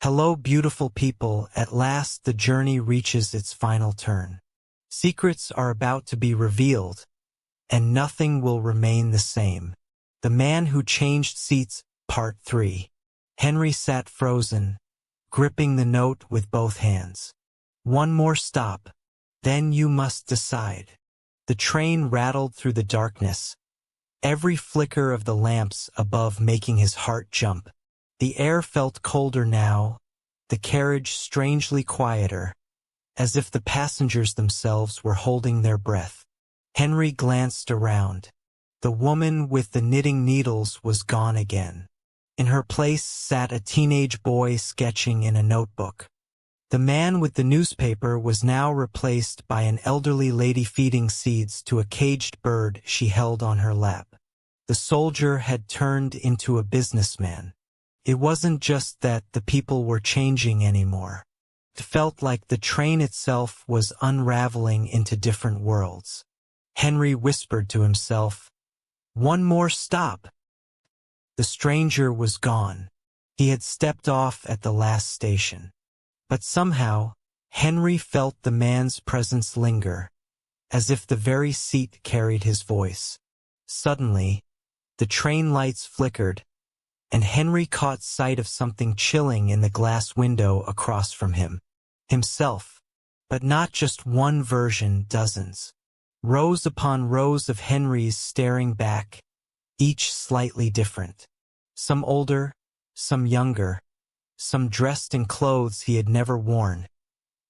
Hello, beautiful people. At last the journey reaches its final turn. Secrets are about to be revealed, and nothing will remain the same. The Man Who Changed Seats, Part 3. Henry sat frozen, gripping the note with both hands. One more stop, then you must decide. The train rattled through the darkness, every flicker of the lamps above making his heart jump. The air felt colder now, the carriage strangely quieter, as if the passengers themselves were holding their breath. Henry glanced around. The woman with the knitting needles was gone again. In her place sat a teenage boy sketching in a notebook. The man with the newspaper was now replaced by an elderly lady feeding seeds to a caged bird she held on her lap. The soldier had turned into a businessman. It wasn't just that the people were changing anymore. It felt like the train itself was unraveling into different worlds. Henry whispered to himself, "One more stop." The stranger was gone. He had stepped off at the last station. But somehow, Henry felt the man's presence linger, as if the very seat carried his voice. Suddenly, the train lights flickered, and Henry caught sight of something chilling in the glass window across from him. Himself, but not just one version, dozens. Rows upon rows of Henrys staring back, each slightly different. Some older, some younger, some dressed in clothes he had never worn,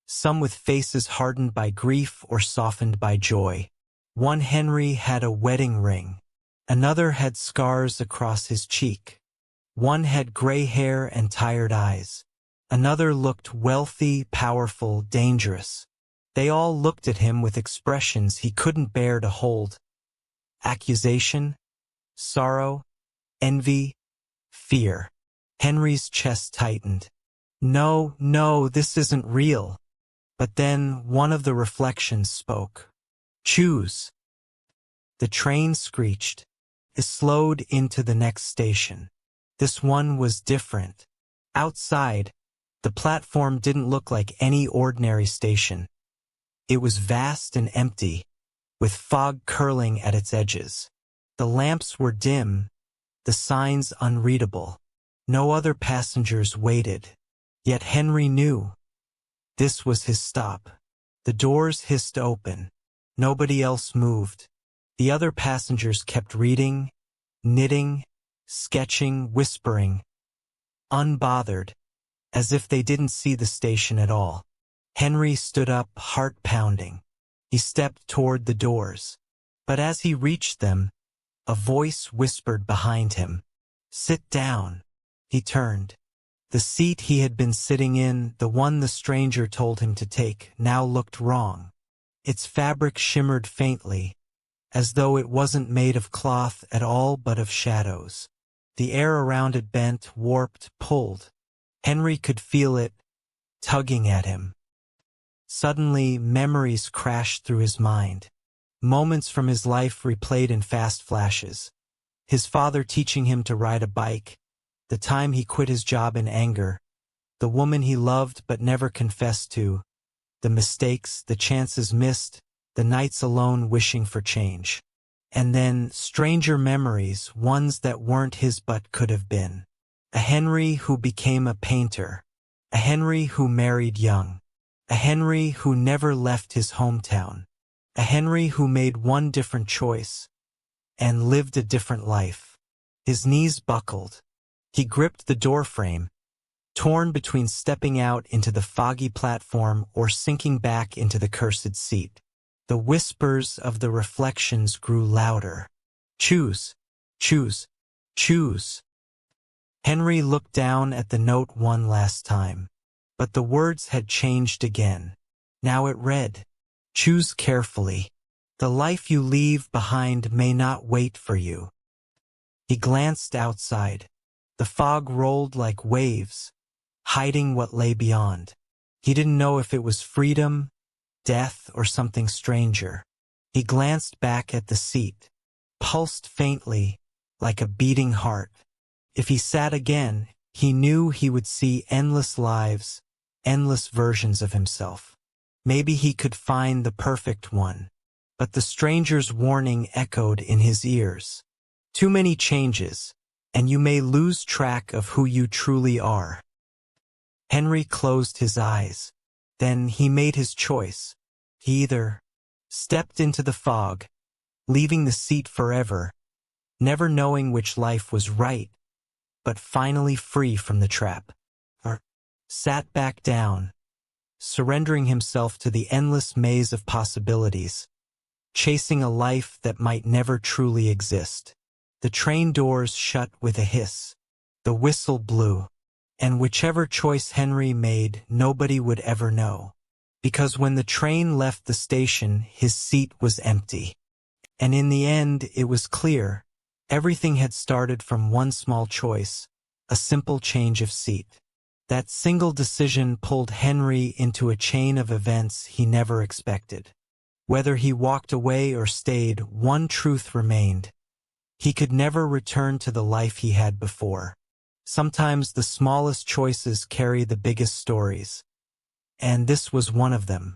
some with faces hardened by grief or softened by joy. One Henry had a wedding ring, another had scars across his cheek. One had gray hair and tired eyes. Another looked wealthy, powerful, dangerous. They all looked at him with expressions he couldn't bear to hold. Accusation, sorrow, envy, fear. Henry's chest tightened. No, this isn't real. But then one of the reflections spoke. Choose. The train screeched. It slowed into the next station. This one was different. Outside, the platform didn't look like any ordinary station. It was vast and empty, with fog curling at its edges. The lamps were dim, the signs unreadable. No other passengers waited. Yet Henry knew. This was his stop. The doors hissed open. Nobody else moved. The other passengers kept reading, knitting, sketching, whispering, unbothered, as if they didn't see the station at all. Henry stood up, heart pounding. He stepped toward the doors. But as he reached them, a voice whispered behind him, "Sit down." He turned. The seat he had been sitting in, the one the stranger told him to take, now looked wrong. Its fabric shimmered faintly, as though it wasn't made of cloth at all but of shadows. The air around it bent, warped, pulled. Henry could feel it, tugging at him. Suddenly, memories crashed through his mind. Moments from his life replayed in fast flashes. His father teaching him to ride a bike, the time he quit his job in anger, the woman he loved but never confessed to, the mistakes, the chances missed, the nights alone wishing for change. And then stranger memories, ones that weren't his but could have been. A Henry who became a painter. A Henry who married young. A Henry who never left his hometown. A Henry who made one different choice and lived a different life. His knees buckled. He gripped the doorframe, torn between stepping out into the foggy platform or sinking back into the cursed seat. The whispers of the reflections grew louder. Choose, choose, choose. Henry looked down at the note one last time, but the words had changed again. Now it read, "Choose carefully. The life you leave behind may not wait for you." He glanced outside. The fog rolled like waves, hiding what lay beyond. He didn't know if it was freedom, death, or something stranger. He glanced back at the seat, pulsed faintly, like a beating heart. If he sat again, He knew he would see endless lives, endless versions of himself. Maybe he could find the perfect one. But the stranger's warning echoed in his ears. Too many changes, and you may lose track of who you truly are. Henry closed his eyes. Then he made his choice. He either stepped into the fog, leaving the seat forever, never knowing which life was right, but finally free from the trap, or sat back down, surrendering himself to the endless maze of possibilities, chasing a life that might never truly exist. The train doors shut with a hiss. The whistle blew. And whichever choice Henry made, nobody would ever know. Because when the train left the station, his seat was empty. And in the end, it was clear. Everything had started from one small choice, a simple change of seat. That single decision pulled Henry into a chain of events he never expected. Whether he walked away or stayed, one truth remained. He could never return to the life he had before. Sometimes the smallest choices carry the biggest stories. And this was one of them.